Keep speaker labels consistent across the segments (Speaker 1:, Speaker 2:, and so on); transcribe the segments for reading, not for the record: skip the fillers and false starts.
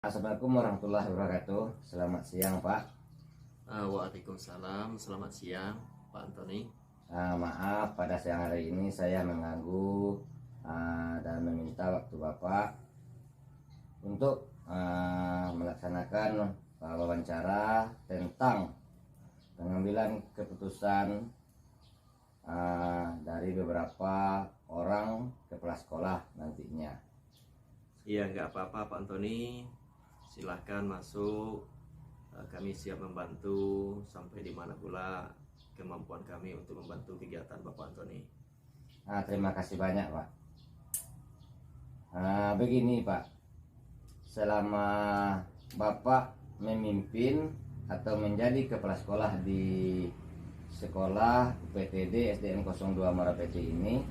Speaker 1: Assalamualaikum warahmatullahi wabarakatuh. Selamat siang, Pak.
Speaker 2: Waalaikumsalam. Selamat siang, Pak Antoni.
Speaker 1: Maaf pada siang hari ini saya mengganggu dan meminta waktu Bapak untuk melaksanakan wawancara tentang pengambilan keputusan dari beberapa orang kepala sekolah nantinya.
Speaker 2: Iya, nggak apa-apa, Pak Antoni. Silahkan masuk. Kami siap membantu sampai di mana pula kemampuan kami untuk membantu kegiatan Bapak Antoni.
Speaker 1: Terima kasih banyak, Pak. Begini, Pak. Selama Bapak memimpin atau menjadi kepala sekolah di sekolah UPTD SDN 02 Marapeti ini,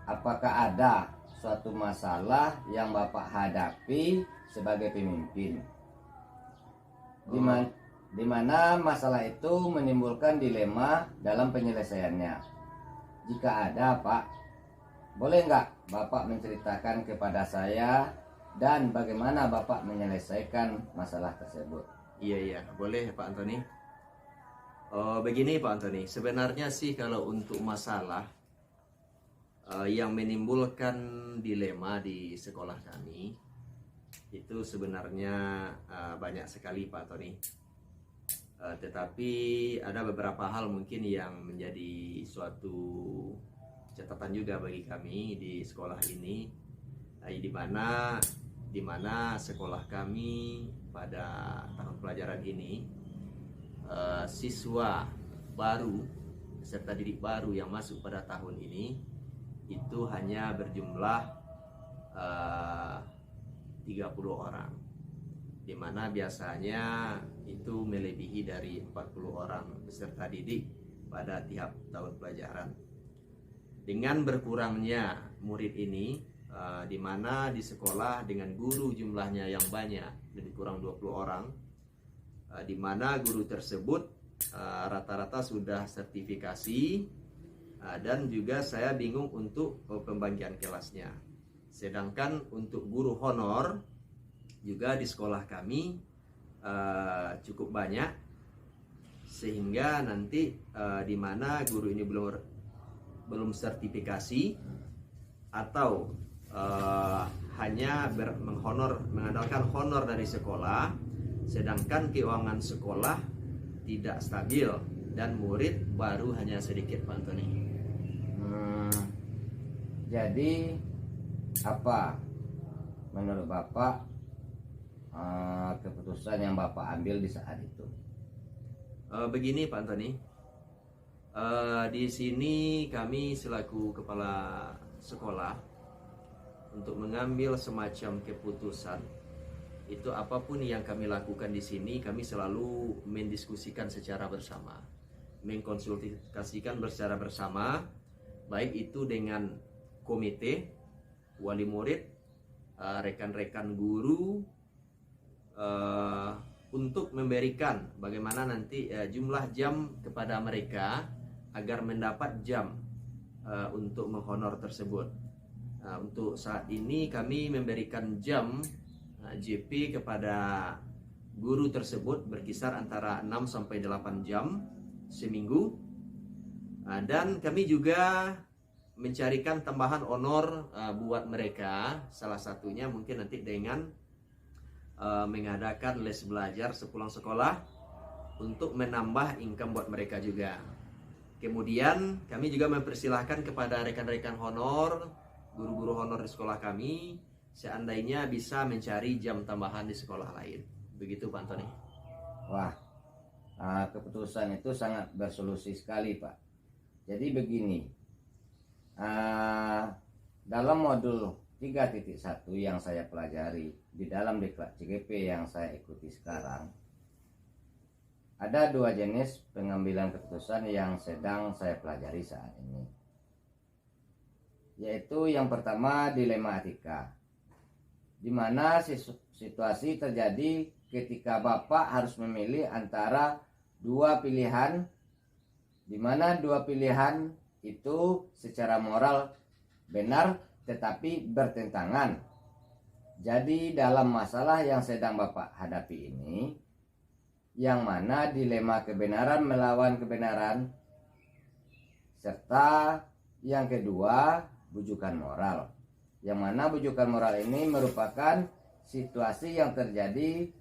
Speaker 1: apakah ada suatu masalah yang Bapak hadapi sebagai pemimpin, di mana masalah itu menimbulkan dilema dalam penyelesaiannya? Jika ada, Pak, boleh nggak Bapak menceritakan kepada saya dan bagaimana Bapak menyelesaikan masalah tersebut?
Speaker 2: Iya, boleh Pak Antoni. Begini Pak Antoni, sebenarnya sih kalau untuk masalah yang menimbulkan dilema di sekolah kami itu sebenarnya banyak sekali Pak Tony. Tetapi ada beberapa hal mungkin yang menjadi suatu catatan juga bagi kami di sekolah ini, di mana sekolah kami pada tahun pelajaran ini siswa baru serta didik baru yang masuk pada tahun ini itu hanya berjumlah 30 orang, di mana biasanya itu melebihi dari 40 orang peserta didik pada tiap tahun pelajaran. Dengan berkurangnya murid ini, di mana di sekolah dengan guru jumlahnya yang banyak, lebih kurang 20 orang, di mana guru tersebut rata-rata sudah sertifikasi, dan juga saya bingung untuk pembagian kelasnya. Sedangkan untuk guru honor juga di sekolah kami cukup banyak, sehingga nanti di mana guru ini belum sertifikasi atau hanya mengandalkan honor dari sekolah, sedangkan keuangan sekolah tidak stabil dan murid baru hanya sedikit Pak Antoni.
Speaker 1: Jadi apa menurut Bapak keputusan yang Bapak ambil di saat itu?
Speaker 2: Begini Pak Antoni, di sini kami selaku kepala sekolah untuk mengambil semacam keputusan itu, apapun yang kami lakukan di sini kami selalu mendiskusikan secara bersama, mengkonsultasikan secara bersama, baik itu dengan komite, wali murid, rekan-rekan guru, untuk memberikan bagaimana nanti jumlah jam kepada mereka agar mendapat jam untuk menghonor tersebut. Untuk saat ini kami memberikan jam JP kepada guru tersebut berkisar antara 6 sampai 8 jam seminggu, dan kami juga mencarikan tambahan honor buat mereka. Salah satunya mungkin nanti dengan mengadakan les belajar sepulang sekolah untuk menambah income buat mereka juga. Kemudian kami juga mempersilahkan kepada rekan-rekan honor, guru-guru honor di sekolah kami, seandainya bisa mencari jam tambahan di sekolah lain. Begitu Pak Antoni.
Speaker 1: Wah, keputusan itu sangat bersolusi sekali, Pak. Jadi begini, dalam modul 3.1 yang saya pelajari di dalam Diklat CGP yang saya ikuti sekarang, ada 2 jenis pengambilan keputusan yang sedang saya pelajari saat ini. Yaitu yang pertama dilema etika, di mana situasi terjadi ketika Bapak harus memilih antara 2 pilihan, di mana 2 pilihan itu secara moral benar tetapi bertentangan. Jadi dalam masalah yang sedang Bapak hadapi ini, yang mana dilema kebenaran melawan kebenaran, serta yang kedua bujukan moral, yang mana bujukan moral ini merupakan situasi yang terjadi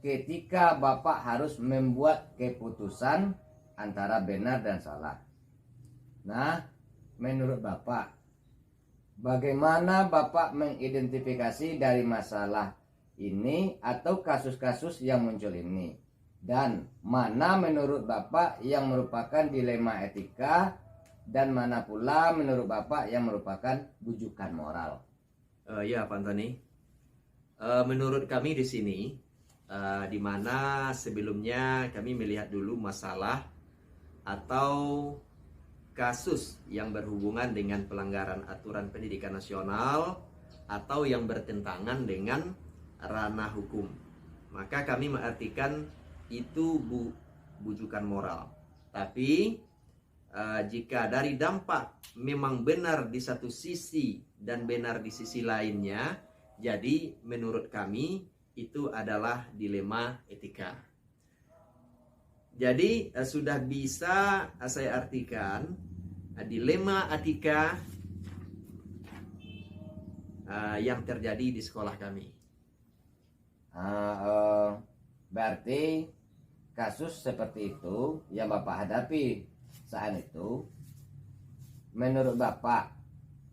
Speaker 1: ketika Bapak harus membuat keputusan antara benar dan salah. Nah, menurut Bapak, bagaimana Bapak mengidentifikasi dari masalah ini atau kasus-kasus yang muncul ini? Dan mana menurut Bapak yang merupakan dilema etika, dan mana pula menurut Bapak yang merupakan bujukan moral?
Speaker 2: Ya, Pak Antoni. Menurut kami di sini, di mana sebelumnya kami melihat dulu masalah atau kasus yang berhubungan dengan pelanggaran aturan pendidikan nasional atau yang bertentangan dengan ranah hukum. Maka kami mengartikan itu bujukan moral. Tapi jika dari dampak memang benar di satu sisi dan benar di sisi lainnya, jadi menurut kami itu adalah dilema etika. Jadi sudah bisa saya artikan dilema etika yang terjadi di sekolah kami.
Speaker 1: Berarti kasus seperti itu yang Bapak hadapi saat itu, menurut Bapak,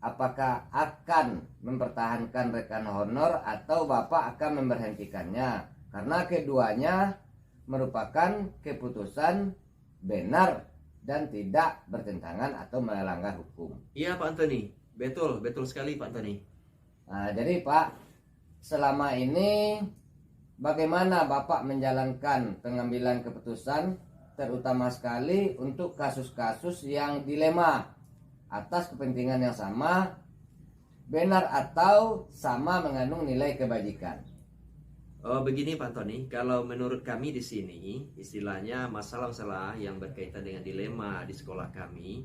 Speaker 1: apakah akan mempertahankan rekan honor atau Bapak akan memberhentikannya? Karena keduanya merupakan keputusan benar dan tidak bertentangan atau melanggar hukum.
Speaker 2: Iya, Pak Antoni, betul sekali Pak Antoni.
Speaker 1: Nah, jadi Pak, selama ini bagaimana Bapak menjalankan pengambilan keputusan, terutama sekali untuk kasus-kasus yang dilema atas kepentingan yang sama, benar atau sama mengandung nilai kebajikan?
Speaker 2: Begini Pak Antoni, kalau menurut kami di sini istilahnya masalah-masalah yang berkaitan dengan dilema di sekolah kami,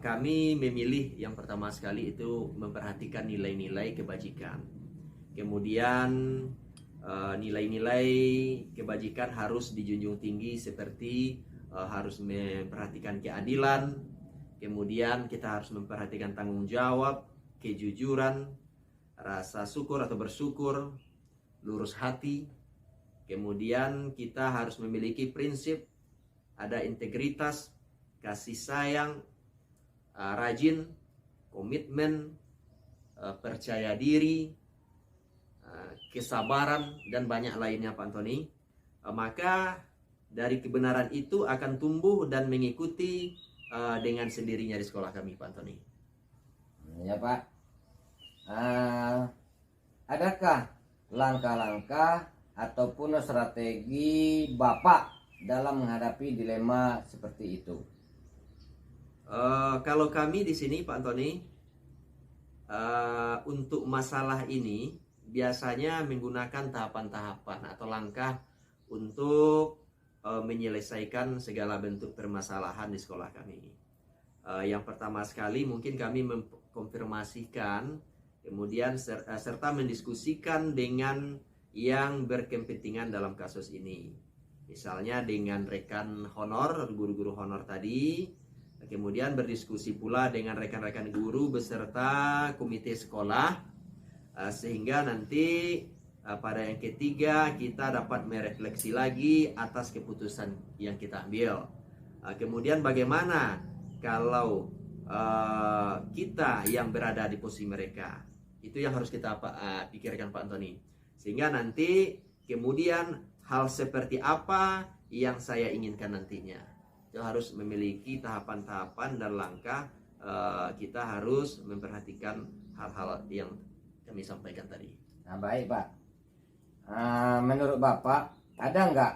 Speaker 2: kami memilih yang pertama sekali itu memperhatikan nilai-nilai kebajikan. Kemudian nilai-nilai kebajikan harus dijunjung tinggi seperti harus memperhatikan keadilan, kemudian kita harus memperhatikan tanggung jawab, kejujuran, rasa syukur atau bersyukur, lurus hati. Kemudian kita harus memiliki prinsip, ada integritas, kasih sayang, rajin, komitmen, percaya diri, kesabaran, dan banyak lainnya Pak Antoni. Maka dari kebenaran itu akan tumbuh dan mengikuti dengan sendirinya di sekolah kami Pak Antoni.
Speaker 1: Ya Pak, adakah langkah-langkah ataupun strategi Bapak dalam menghadapi dilema seperti itu?
Speaker 2: Kalau kami di sini Pak Antoni, untuk masalah ini biasanya menggunakan tahapan-tahapan atau langkah untuk menyelesaikan segala bentuk permasalahan di sekolah kami. Yang pertama sekali mungkin kami mengkonfirmasikan, kemudian serta mendiskusikan dengan yang berkepentingan dalam kasus ini. Misalnya dengan rekan honor, guru-guru honor tadi, kemudian berdiskusi pula dengan rekan-rekan guru beserta komite sekolah, sehingga nanti pada yang ketiga kita dapat merefleksi lagi atas keputusan yang kita ambil. Kemudian bagaimana kalau kita yang berada di posisi mereka? Itu yang harus kita pikirkan Pak Antoni. Sehingga nanti kemudian hal seperti apa yang saya inginkan nantinya. Itu harus memiliki tahapan-tahapan dan langkah kita harus memperhatikan hal-hal yang kami sampaikan tadi.
Speaker 1: Nah, baik Pak. Menurut Bapak, ada nggak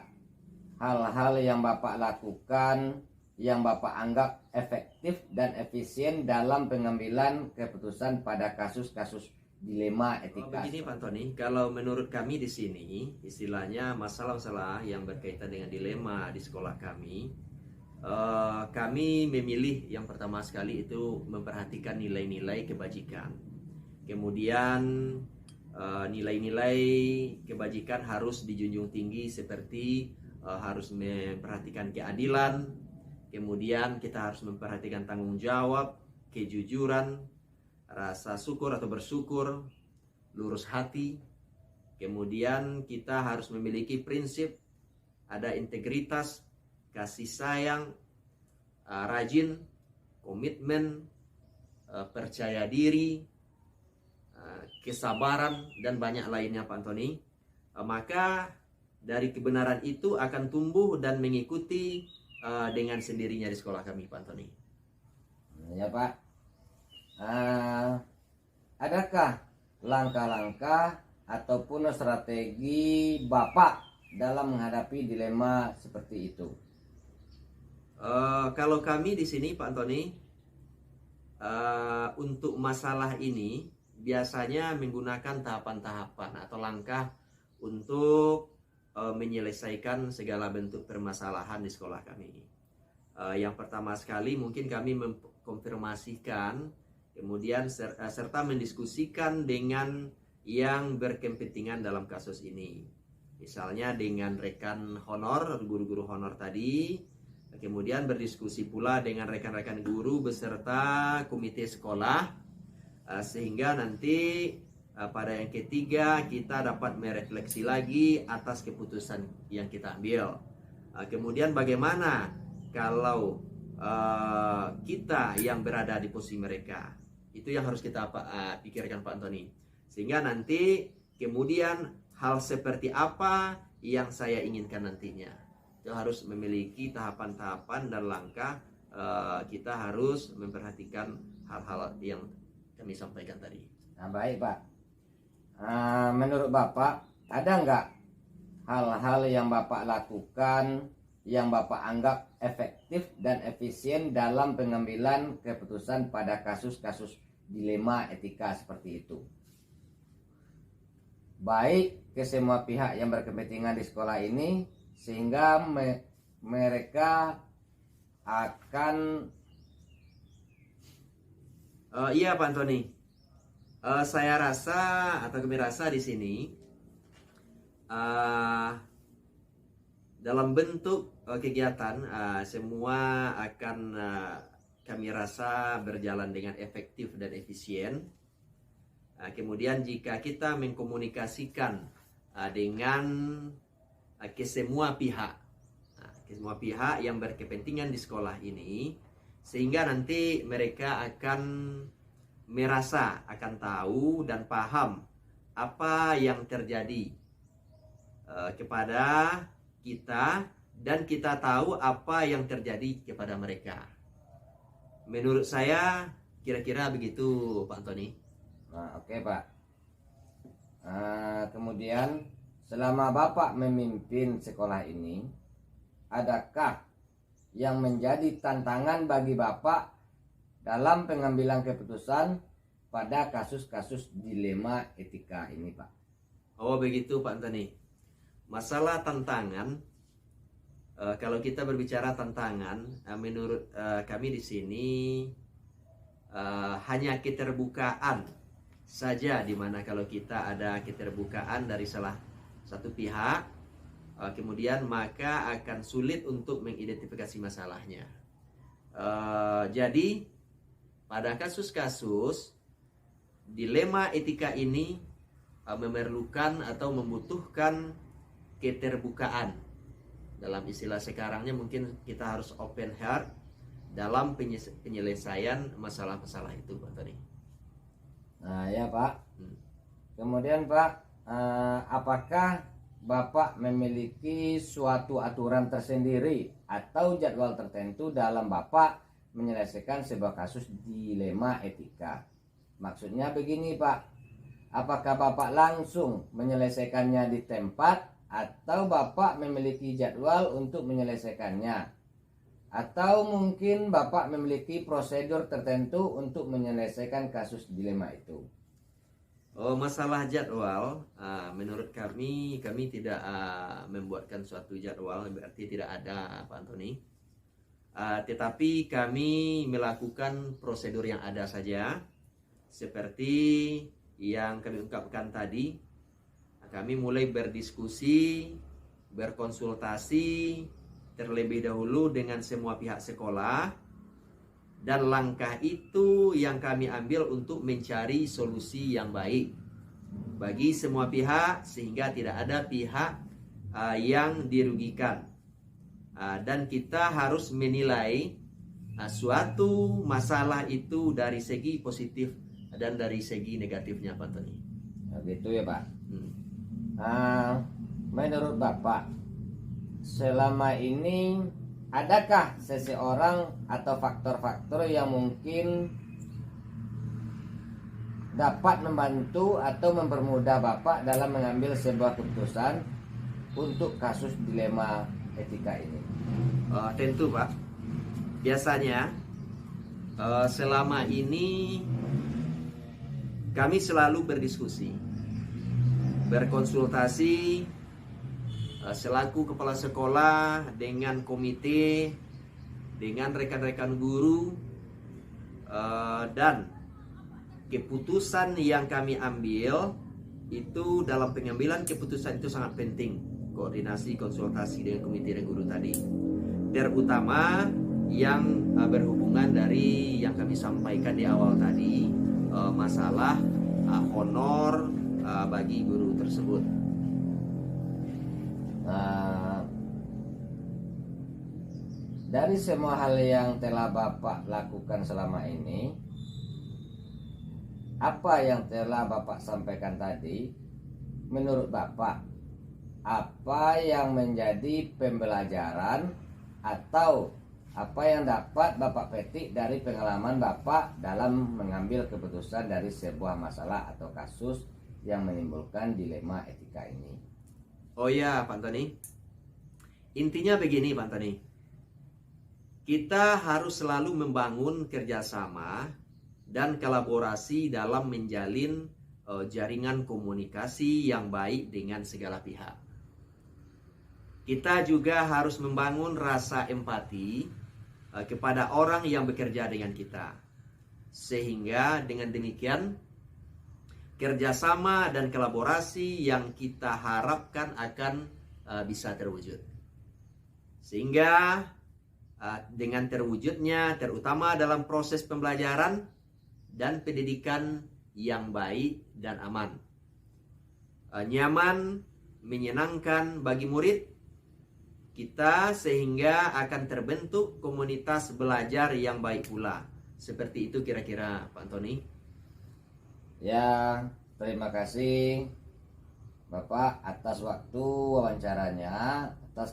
Speaker 1: hal-hal yang Bapak lakukan yang Bapak anggap efektif dan efisien dalam pengambilan keputusan pada kasus-kasus dilema etika?
Speaker 2: Begini Pak Tony, kalau menurut kami di sini istilahnya masalah-masalah yang berkaitan dengan dilema di sekolah kami memilih yang pertama sekali itu memperhatikan nilai-nilai kebajikan. Kemudian nilai-nilai kebajikan harus dijunjung tinggi seperti harus memperhatikan keadilan, kemudian kita harus memperhatikan tanggung jawab, kejujuran, rasa syukur atau bersyukur, lurus hati. Kemudian kita harus memiliki prinsip, ada integritas, kasih sayang, rajin, komitmen, percaya diri, kesabaran, dan banyak lainnya Pak Antoni. Maka dari kebenaran itu akan tumbuh dan mengikuti dengan sendirinya di sekolah kami Pak Antoni.
Speaker 1: Ya Pak. Adakah langkah-langkah ataupun strategi Bapak dalam menghadapi dilema seperti itu?
Speaker 2: Kalau kami di sini Pak Antoni, untuk masalah ini biasanya menggunakan tahapan-tahapan atau langkah untuk menyelesaikan segala bentuk permasalahan di sekolah kami. Yang pertama sekali mungkin kami mengkonfirmasikan, kemudian serta mendiskusikan dengan yang berkepentingan dalam kasus ini. Misalnya dengan rekan honor, guru-guru honor tadi, kemudian berdiskusi pula dengan rekan-rekan guru beserta komite sekolah, sehingga nanti pada yang ketiga kita dapat merefleksi lagi atas keputusan yang kita ambil. Kemudian bagaimana kalau kita yang berada di posisi mereka, itu yang harus kita pikirkan Pak Antoni, sehingga nanti kemudian hal seperti apa yang saya inginkan nantinya. Itu harus memiliki tahapan-tahapan dan langkah. Kita harus memperhatikan hal-hal yang kami sampaikan tadi.
Speaker 1: Nah, baik Pak. Menurut Bapak, ada nggak hal-hal yang Bapak lakukan yang Bapak anggap efektif dan efisien dalam pengambilan keputusan pada kasus-kasus dilema etika seperti itu? Baik ke semua pihak yang berkepentingan di sekolah ini, sehingga mereka akan
Speaker 2: iya Pak Antoni, saya rasa atau kami rasa di sini dalam bentuk kegiatan semua akan kami rasa berjalan dengan efektif dan efisien. Kemudian jika kita mengkomunikasikan dengan ke semua pihak yang berkepentingan di sekolah ini, sehingga nanti mereka akan merasa, akan tahu dan paham apa yang terjadi kepada kita, dan kita tahu apa yang terjadi kepada mereka. Menurut saya kira-kira begitu Pak Antoni.
Speaker 1: Oke Pak. Kemudian selama Bapak memimpin sekolah ini, adakah yang menjadi tantangan bagi Bapak dalam pengambilan keputusan pada kasus-kasus dilema etika ini Pak?
Speaker 2: Oh begitu Pak Antoni. Masalah tantangan, kalau kita berbicara tantangan, menurut kami di sini hanya keterbukaan saja, dimana kalau kita ada keterbukaan dari salah satu pihak, kemudian maka akan sulit untuk mengidentifikasi masalahnya. Jadi pada kasus-kasus dilema etika ini memerlukan atau membutuhkan keterbukaan. Dalam istilah sekarangnya mungkin kita harus open heart dalam penyelesaian masalah-masalah itu Pak Tony.
Speaker 1: Nah ya Pak. Kemudian Pak, apakah Bapak memiliki suatu aturan tersendiri atau jadwal tertentu dalam Bapak menyelesaikan sebuah kasus dilema etika. Maksudnya begini Pak, apakah Bapak langsung menyelesaikannya di tempat atau Bapak memiliki jadwal untuk menyelesaikannya? Atau mungkin Bapak memiliki prosedur tertentu untuk menyelesaikan kasus dilema itu?
Speaker 2: Oh, masalah jadwal, menurut kami tidak membuatkan suatu jadwal, berarti tidak ada Pak Antoni. Tetapi kami melakukan prosedur yang ada saja, seperti yang kami ungkapkan tadi. Kami mulai berdiskusi, berkonsultasi terlebih dahulu dengan semua pihak sekolah, dan langkah itu yang kami ambil untuk mencari solusi yang baik bagi semua pihak sehingga tidak ada pihak yang dirugikan. Dan kita harus menilai suatu masalah itu dari segi positif dan dari segi negatifnya Pak Tony.
Speaker 1: Begitu ya Pak. Menurut Bapak, selama ini adakah seseorang atau faktor-faktor yang mungkin dapat membantu atau mempermudah Bapak dalam mengambil sebuah keputusan untuk kasus dilema etika ini?
Speaker 2: Tentu Pak. Biasanya selama ini kami selalu berdiskusi, berkonsultasi selaku kepala sekolah dengan komite, dengan rekan-rekan guru, dan keputusan yang kami ambil itu, dalam pengambilan keputusan itu sangat penting koordinasi konsultasi dengan komite dan guru tadi, terutama yang berhubungan dari yang kami sampaikan di awal tadi, masalah honor bagi guru tersebut.
Speaker 1: Dari semua hal yang telah Bapak lakukan selama ini, apa yang telah Bapak sampaikan tadi, menurut Bapak, apa yang menjadi pembelajaran atau apa yang dapat Bapak petik dari pengalaman Bapak dalam mengambil keputusan dari sebuah masalah atau kasus yang menimbulkan dilema etika ini?
Speaker 2: Oh ya Pak Antoni, intinya begini Pak Antoni, kita harus selalu membangun kerjasama dan kolaborasi dalam menjalin jaringan komunikasi yang baik dengan segala pihak. Kita juga harus membangun rasa empati kepada orang yang bekerja dengan kita, sehingga dengan demikian kerjasama dan kolaborasi yang kita harapkan akan bisa terwujud. Sehingga dengan terwujudnya, terutama dalam proses pembelajaran dan pendidikan yang baik dan aman, nyaman, menyenangkan bagi murid kita, sehingga akan terbentuk komunitas belajar yang baik pula. Seperti itu kira-kira Pak Antoni.
Speaker 1: Ya, terima kasih Bapak atas waktu wawancaranya, atas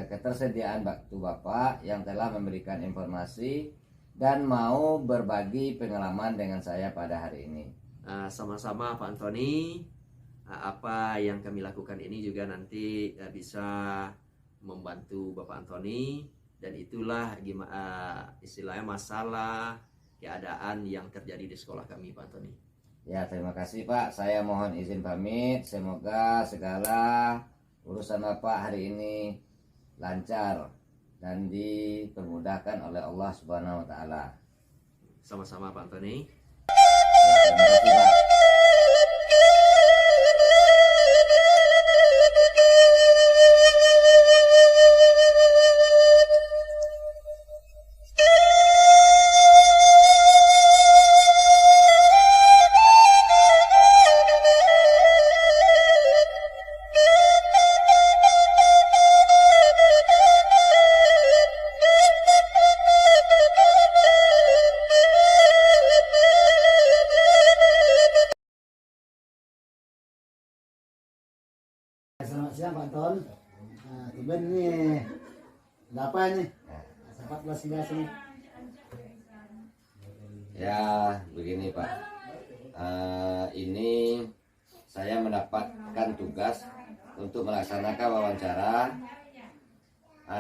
Speaker 1: ketersediaan waktu Bapak yang telah memberikan informasi dan mau berbagi pengalaman dengan saya pada hari ini.
Speaker 2: Sama-sama Pak Antoni. Apa yang kami lakukan ini juga nanti bisa membantu Bapak Antoni, dan itulah istilahnya masalah keadaan yang terjadi di sekolah kami Pak Antoni.
Speaker 1: Ya, terima kasih Pak. Saya mohon izin pamit. Semoga segala urusan Bapak hari ini lancar dan dipermudahkan oleh Allah Subhanahu wa taala.
Speaker 2: Sama-sama Pak Antoni.
Speaker 1: Ya, terima kasih Pak.
Speaker 3: Selamat siang Pak Anton. Tumben ini ada apa ini? 14 sini.
Speaker 1: Ya begini Pak, ini saya mendapatkan tugas untuk melaksanakan wawancara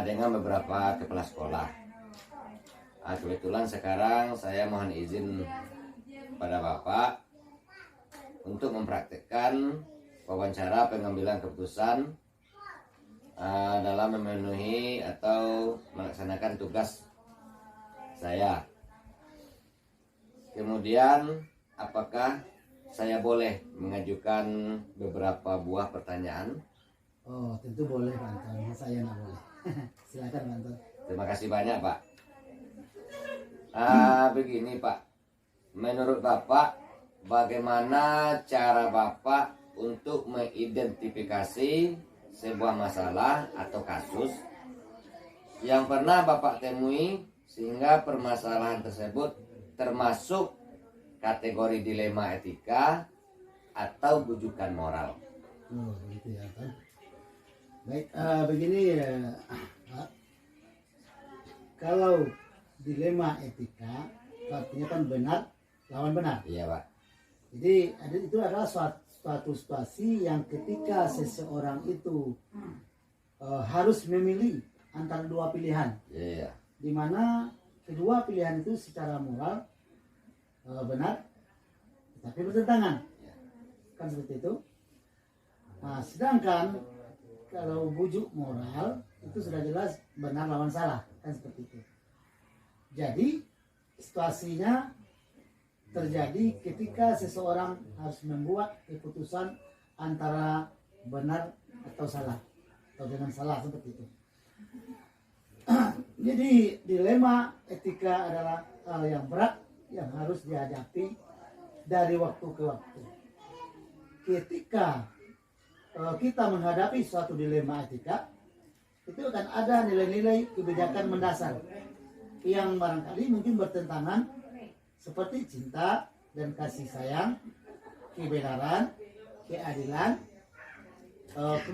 Speaker 1: dengan beberapa kepala sekolah. Kebetulan sekarang saya mohon izin pada Bapak untuk mempraktikkan wawancara pengambilan keputusan dalam memenuhi atau melaksanakan tugas saya. Kemudian apakah saya boleh mengajukan beberapa buah pertanyaan?
Speaker 3: Oh, tentu boleh Pak Anton. Saya nggak boleh. Silakan Pak Anton.
Speaker 1: Terima kasih banyak Pak. Begini Pak, menurut Bapak bagaimana cara Bapak untuk mengidentifikasi sebuah masalah atau kasus yang pernah Bapak temui sehingga permasalahan tersebut termasuk kategori dilema etika atau bujukan moral?
Speaker 3: Oh, gitu ya Pak. Baik, begini ya Pak. Kalau dilema etika artinya kan benar lawan benar.
Speaker 1: Iya Pak.
Speaker 3: Jadi itu adalah suatu situasi yang ketika seseorang itu harus memilih antara dua pilihan,
Speaker 1: Iya.
Speaker 3: di mana kedua pilihan itu secara moral benar, tapi bertentangan, kan seperti itu. Nah, sedangkan kalau bujuk moral itu sudah jelas benar lawan salah, kan seperti itu. Jadi situasinya terjadi ketika seseorang harus membuat keputusan antara benar atau salah, atau dengan salah, seperti itu. Jadi dilema etika adalah hal yang berat yang harus dihadapi dari waktu ke waktu. Ketika kita menghadapi suatu dilema etika, itu akan ada nilai-nilai kebijakan mendasar yang barangkali mungkin bertentangan, seperti cinta dan kasih sayang, kebenaran, keadilan,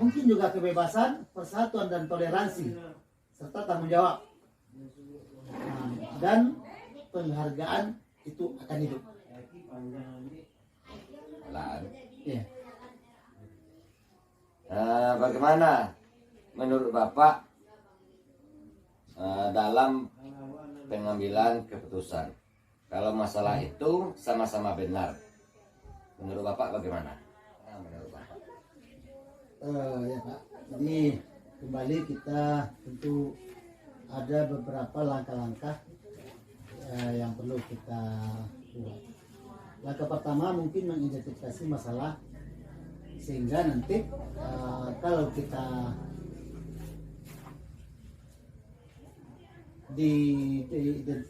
Speaker 3: mungkin juga kebebasan, persatuan dan toleransi, serta tanggung jawab. Dan penghargaan itu akan hidup. Ya.
Speaker 1: Bagaimana menurut Bapak dalam pengambilan keputusan? Kalau masalah itu sama-sama benar, menurut Bapak bagaimana? Menurut Bapak.
Speaker 3: Ya Pak. Jadi kembali kita tentu ada beberapa langkah-langkah yang perlu kita buat. Langkah pertama mungkin mengidentifikasi masalah, sehingga nanti kalau kita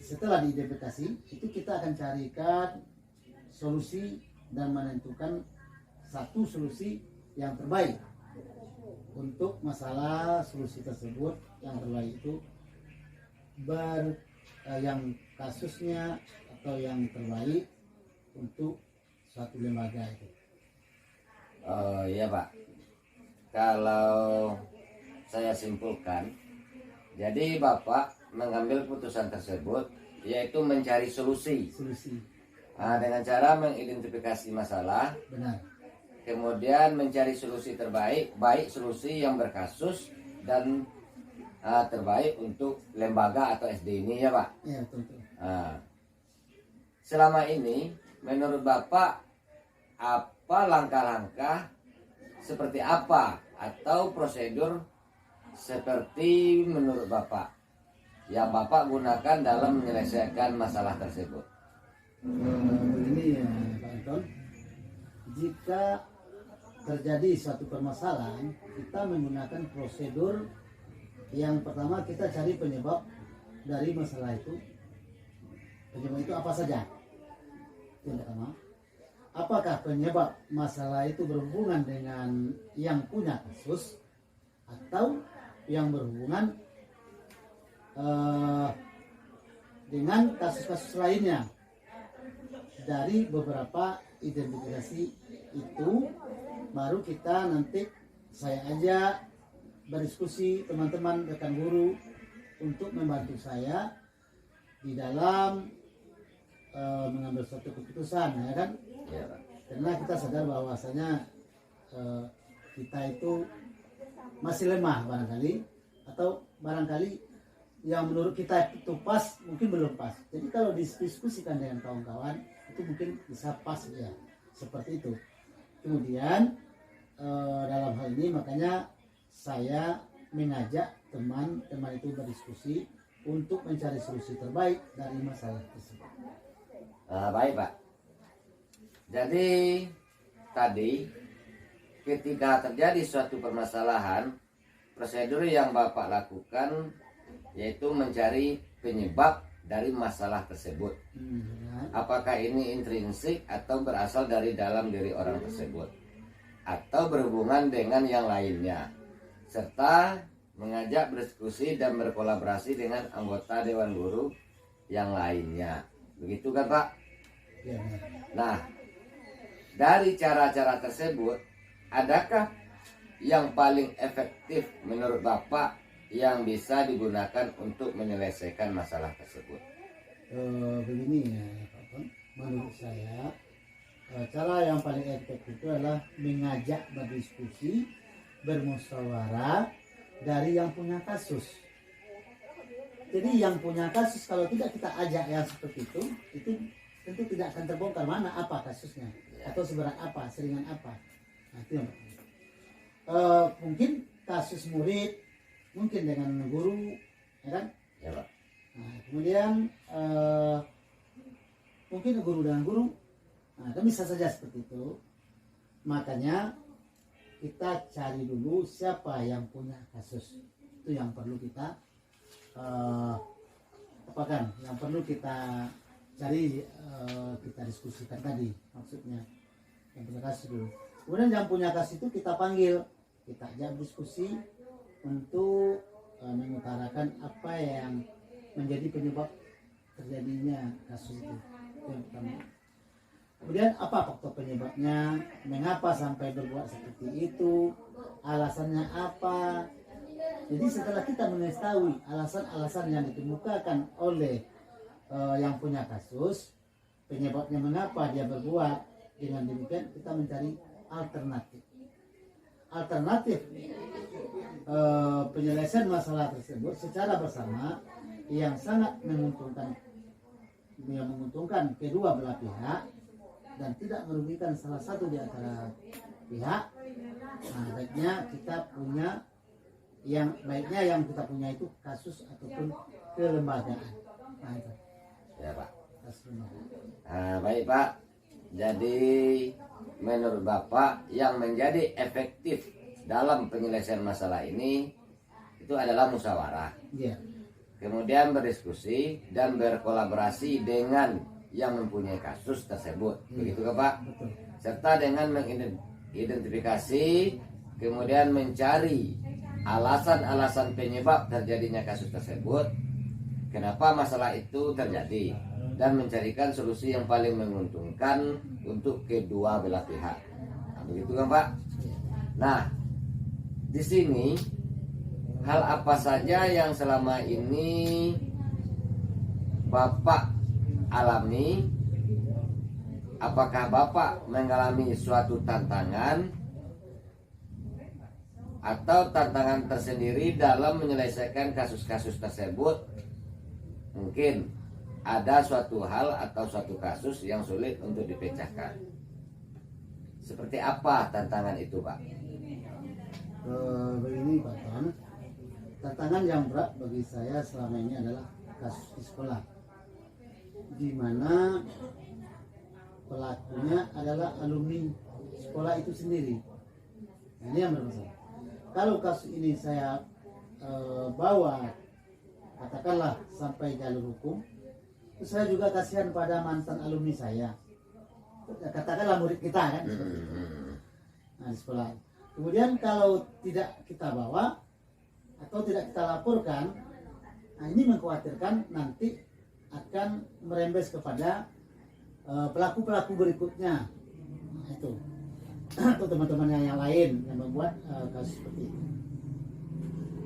Speaker 3: setelah diidentifikasi itu kita akan carikan solusi dan menentukan satu solusi yang terbaik untuk masalah. Solusi tersebut yang terbaik itu yang kasusnya atau yang terbaik untuk suatu lembaga itu.
Speaker 1: Oh iya Pak, kalau saya simpulkan, jadi Bapak mengambil putusan tersebut yaitu mencari solusi. Dengan cara mengidentifikasi masalah,
Speaker 3: Benar.
Speaker 1: kemudian mencari solusi terbaik, baik solusi yang berkasus dan terbaik untuk lembaga atau SD ini ya Pak.
Speaker 3: Ya, betul.
Speaker 1: Selama ini menurut Bapak apa langkah-langkah seperti apa atau prosedur seperti menurut Bapak yang Bapak gunakan dalam menyelesaikan masalah tersebut?
Speaker 3: Begini ya Pak Anton, jika terjadi suatu permasalahan, kita menggunakan prosedur. Yang pertama, kita cari penyebab dari masalah itu. Penyebab itu apa saja? Yang pertama, apakah penyebab masalah itu berhubungan dengan yang punya kasus atau yang berhubungan dengan kasus-kasus lainnya. Dari beberapa identifikasi itu baru kita nanti, saya ajak berdiskusi teman-teman rekan guru untuk membantu saya di dalam mengambil suatu keputusan, ya kan?
Speaker 1: Ya, Pak.
Speaker 3: Karena kita sadar bahwasanya kita itu masih lemah barangkali, atau barangkali yang menurut kita itu pas mungkin belum pas. Jadi kalau didiskusikan dengan kawan-kawan itu mungkin bisa pas ya, seperti itu. Kemudian dalam hal ini makanya saya mengajak teman-teman itu berdiskusi untuk mencari solusi terbaik dari masalah tersebut.
Speaker 1: Baik, Pak. Jadi tadi ketika terjadi suatu permasalahan, prosedur yang Bapak lakukan yaitu mencari penyebab dari masalah tersebut. Apakah ini intrinsik atau berasal dari dalam diri orang tersebut, atau berhubungan dengan yang lainnya, serta mengajak berdiskusi dan berkolaborasi dengan anggota Dewan Guru yang lainnya. Begitu kan, Pak?
Speaker 3: Ya,
Speaker 1: Nah, dari cara-cara tersebut, adakah yang paling efektif menurut Bapak yang bisa digunakan untuk menyelesaikan masalah tersebut?
Speaker 3: Begini ya Pak Ton, menurut saya cara yang paling efektif itu adalah mengajak berdiskusi, bermusyawarah dari yang punya kasus. Jadi yang punya kasus kalau tidak kita ajak yang seperti itu tentu tidak akan terbongkar mana apa kasusnya, atau seberat apa, seringan apa. Nah, itu yang mungkin kasus murid, mungkin dengan guru, ya kan?
Speaker 1: Ya, Pak.
Speaker 3: Nah, kemudian mungkin guru dengan guru, nah, kan bisa saja seperti itu. Makanya kita cari dulu siapa yang punya kasus, itu yang perlu kita apakan, yang perlu kita cari, kita diskusikan tadi, maksudnya yang punya kasus dulu. Kemudian yang punya kasus itu kita panggil, kita ajak diskusi untuk mengutarakan apa yang menjadi penyebab terjadinya kasus itu. Yang pertama. Kemudian apa faktor penyebabnya, mengapa sampai berbuat seperti itu, alasannya apa. Jadi setelah kita mengetahui alasan-alasan yang dikemukakan oleh yang punya kasus, penyebabnya mengapa dia berbuat, dengan demikian kita mencari alternatif penyelesaian masalah tersebut secara bersama yang sangat menguntungkan kedua belah pihak dan tidak merugikan salah satu di antara pihak. Nah, baiknya kita punya yang kita punya itu kasus ataupun kelembagaan. Nah, itu.
Speaker 1: Ya, Pak.
Speaker 3: Kasus lembagaan.
Speaker 1: Baik, Pak. Jadi menurut Bapak yang menjadi efektif dalam penyelesaian masalah ini itu adalah musyawarah.
Speaker 3: Iya.
Speaker 1: Kemudian berdiskusi dan berkolaborasi dengan yang mempunyai kasus tersebut. Begitu kan, Pak?
Speaker 3: Betul.
Speaker 1: Serta dengan mengidentifikasi kemudian mencari alasan-alasan penyebab terjadinya kasus tersebut, kenapa masalah itu terjadi, dan mencarikan solusi yang paling menguntungkan untuk kedua belah pihak. Nah, begitu kan, Pak? Nah, di sini hal apa saja yang selama ini Bapak alami? Apakah Bapak mengalami suatu tantangan atau tantangan tersendiri dalam menyelesaikan kasus-kasus tersebut? Mungkin ada suatu hal atau suatu kasus yang sulit untuk dipecahkan. Seperti apa tantangan itu, Pak?
Speaker 3: Begini Pak Ton, tantangan yang berat bagi saya selama ini adalah kasus di sekolah, di mana pelakunya adalah alumni sekolah itu sendiri. Nah, ini yang bermasalah. Kalau kasus ini saya bawa, katakanlah sampai jalur hukum, terus saya juga kasihan pada mantan alumni saya, katakanlah murid kita kan, nah, di sekolah. Kemudian kalau tidak kita bawa atau tidak kita laporkan, nah ini mengkhawatirkan nanti akan merembes kepada pelaku-pelaku berikutnya. Nah, itu atau teman-teman yang lain yang membuat kasus seperti itu.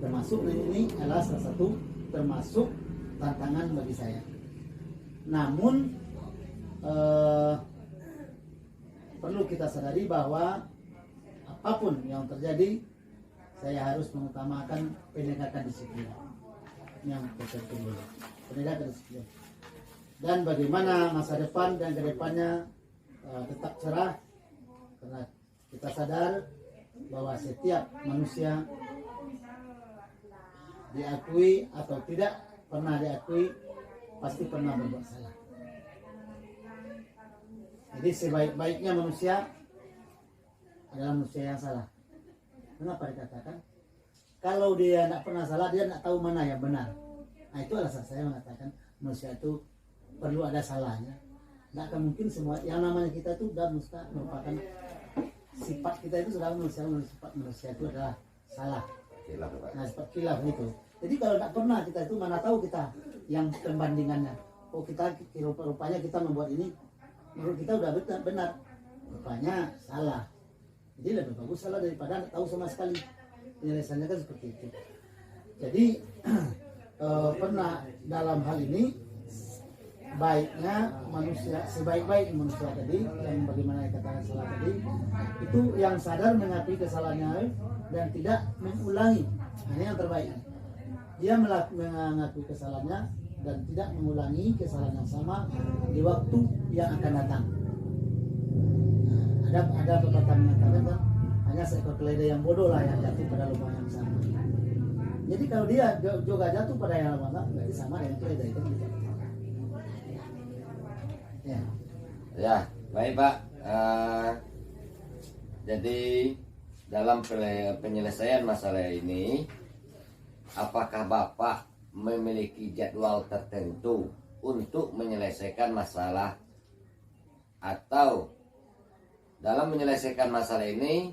Speaker 3: Termasuk ini adalah salah satu termasuk tantangan bagi saya. Namun eh, perlu kita sadari bahwa apapun yang terjadi, saya harus mengutamakan penegakan disiplin yang tertentu, penegakan disiplin. Dan bagaimana masa depan dan kedepannya tetap cerah, karena kita sadar bahwa setiap manusia, diakui atau tidak pernah diakui, pasti pernah berbuat salah. Jadi sebaik-baiknya manusia adalah manusia yang salah. Kenapa dikatakan? Kalau dia tidak pernah salah, dia tidak tahu mana yang benar. Nah, itu alasan saya mengatakan manusia itu perlu ada salahnya. Tidak akan mungkin semua yang namanya kita itu sudah merupakan sifat kita itu sudah sifat manusia itu adalah salah. Nah, sifat khilaf itu. Jadi kalau tidak pernah kita itu mana tahu kita yang perbandingannya. Oh, kita rupanya kita membuat ini menurut kita udah benar, rupanya salah. Jadi lebih bagus salah daripada tidak tahu sama sekali. Penyelesaiannya kan seperti itu. Jadi pernah dalam hal ini baiknya manusia, sebaik-baik manusia tadi yang bagaimana dikatakan salah tadi, itu yang sadar mengakui kesalahannya dan tidak mengulangi. Ini yang terbaik. Dia mengakui kesalahannya dan tidak mengulangi kesalahan yang sama di waktu yang akan datang. Nah, ada pepatah mengatakan kan, hanya seekor keledai yang bodoh lah yang jatuh pada lubang yang sama. Jadi kalau dia juga jatuh pada yang sama, berarti sama dengan keledai itu.
Speaker 1: Ya, baik Pak. Jadi dalam penyelesaian masalah ini, apakah Bapak memiliki jadwal tertentu untuk menyelesaikan masalah, atau dalam menyelesaikan masalah ini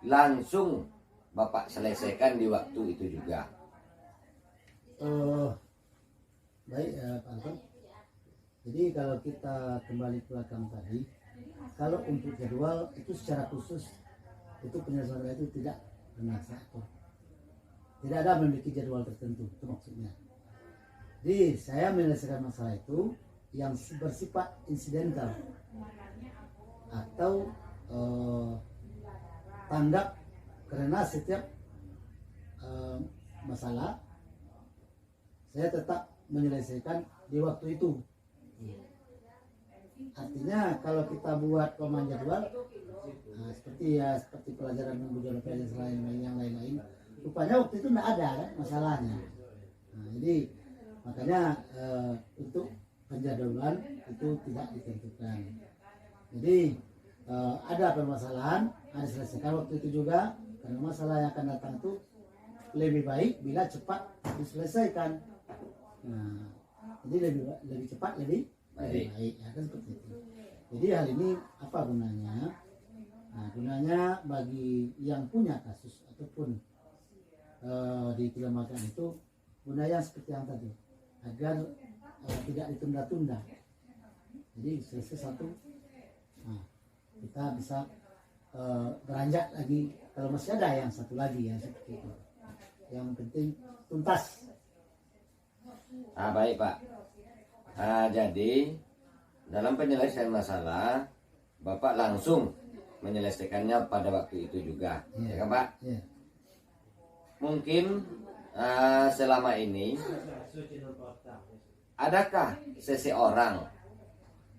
Speaker 1: langsung Bapak selesaikan di waktu itu juga?
Speaker 3: Baik Pak Anton. Jadi kalau kita kembali ke belakang tadi, kalau untuk jadwal itu secara khusus itu penyelesaian itu tidak pernah diatur. Tidak ada memiliki jadwal tertentu, itu maksudnya. Jadi saya menyelesaikan masalah itu yang bersifat insidental atau tanggap, karena setiap masalah saya tetap menyelesaikan di waktu itu. Artinya kalau kita buat pemain jadwal, seperti pelajaran minggu dan pelajaran yang lain-lain, rupanya waktu itu tidak ada kan masalahnya. Nah, jadi makanya untuk penjadwalan itu tidak ditentukan. Jadi ada permasalahan, ada selesaikan waktu itu juga, karena masalah yang akan datang itu lebih baik bila cepat diselesaikan. Nah, jadi lebih cepat lebih baik, ya kan seperti itu. Jadi hal ini apa gunanya? Nah, gunanya bagi yang punya kasus ataupun di kelembagaan itu, gunanya seperti yang tadi, agar tidak ditunda-tunda. Jadi selesai satu, nah, kita bisa beranjak lagi kalau masih ada yang satu lagi ya seperti itu. Yang penting tuntas.
Speaker 1: Baik Pak. Jadi dalam penyelesaian masalah Bapak langsung menyelesaikannya pada waktu itu juga, ya kan Pak?
Speaker 3: Ya.
Speaker 1: Mungkin selama ini adakah seseorang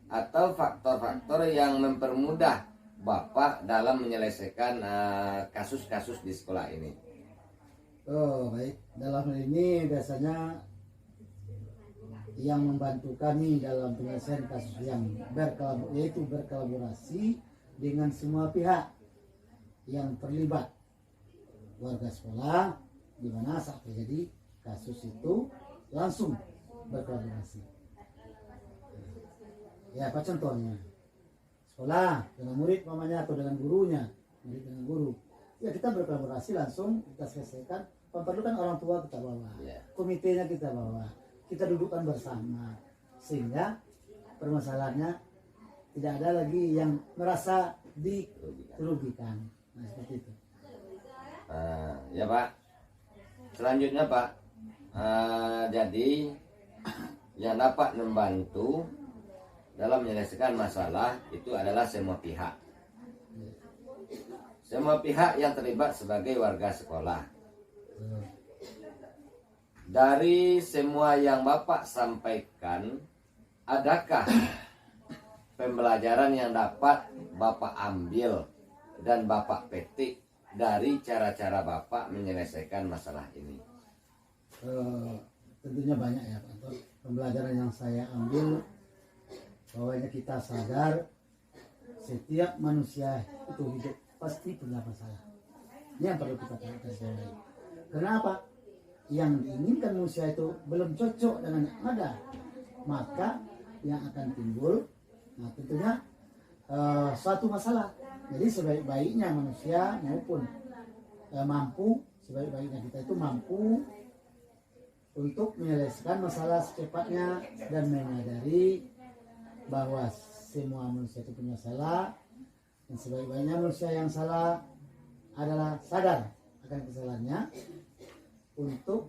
Speaker 1: atau faktor-faktor yang mempermudah Bapak dalam menyelesaikan kasus-kasus di sekolah ini?
Speaker 3: Oh baik, dalam hal ini biasanya yang membantu kami dalam penyelesaian kasus yang berkolaborasi dengan semua pihak yang terlibat, warga sekolah, di mana saat terjadi kasus itu langsung berkolaborasi. Ya, apa contohnya? Sekolah dengan murid mamanya atau dengan gurunya, murid dengan guru. Ya kita berkolaborasi langsung, kita selesaikan. Memerlukan orang tua kita bawa, komitenya kita bawa, kita dudukkan bersama, sehingga permasalahannya tidak ada lagi yang merasa dirugikan. Nah, seperti itu.
Speaker 1: Ya Pak. Selanjutnya Pak, jadi yang dapat membantu dalam menyelesaikan masalah itu adalah semua pihak. Semua pihak yang terlibat sebagai warga sekolah. Dari semua yang Bapak sampaikan, adakah pembelajaran yang dapat Bapak ambil dan Bapak petik dari cara-cara Bapak menyelesaikan masalah ini?
Speaker 3: Tentunya banyak ya Pak Anton. Pembelajaran yang saya ambil, bahwanya kita sadar setiap manusia itu hidup pasti punya masalah. Ini yang perlu kita perhatikan. Kenapa? Yang diinginkan manusia itu belum cocok dengan yang ada, maka yang akan timbul, nah tentunya suatu masalah. Jadi sebaik-baiknya manusia maupun mampu, sebaik-baiknya kita itu mampu untuk menyelesaikan masalah secepatnya dan menyadari bahwa semua manusia itu punya salah, dan sebaik-baiknya manusia yang salah adalah sadar akan kesalahannya untuk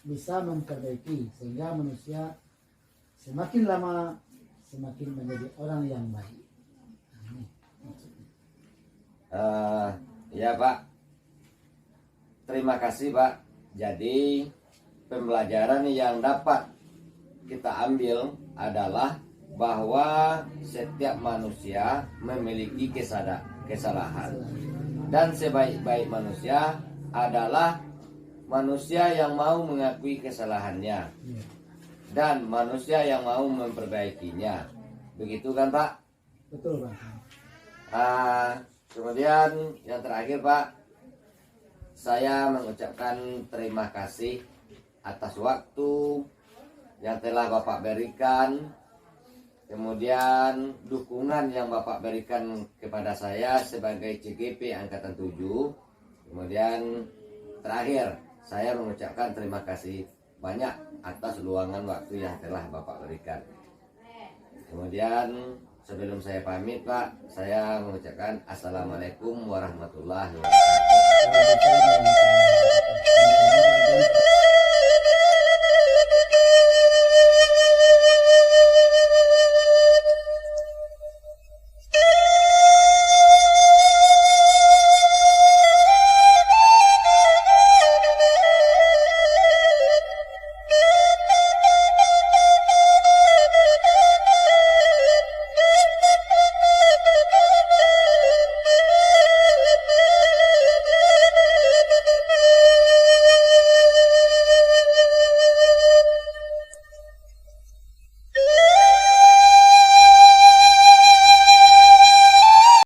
Speaker 3: bisa memperbaiki, sehingga manusia semakin lama semakin menjadi orang yang baik.
Speaker 1: Ya Pak, terima kasih Pak. Jadi pembelajaran yang dapat kita ambil adalah bahwa setiap manusia memiliki kesalahan, dan sebaik-baik manusia adalah manusia yang mau mengakui kesalahannya dan manusia yang mau memperbaikinya. Begitu kan Pak?
Speaker 3: Betul Pak.
Speaker 1: Kemudian yang terakhir Pak, saya mengucapkan terima kasih atas waktu yang telah Bapak berikan, kemudian dukungan yang Bapak berikan kepada saya sebagai CGP Angkatan 7. Kemudian terakhir, saya mengucapkan terima kasih banyak atas luangan waktu yang telah Bapak berikan. Kemudian sebelum saya pamit Pak, saya mengucapkan Assalamualaikum warahmatullahi wabarakatuh.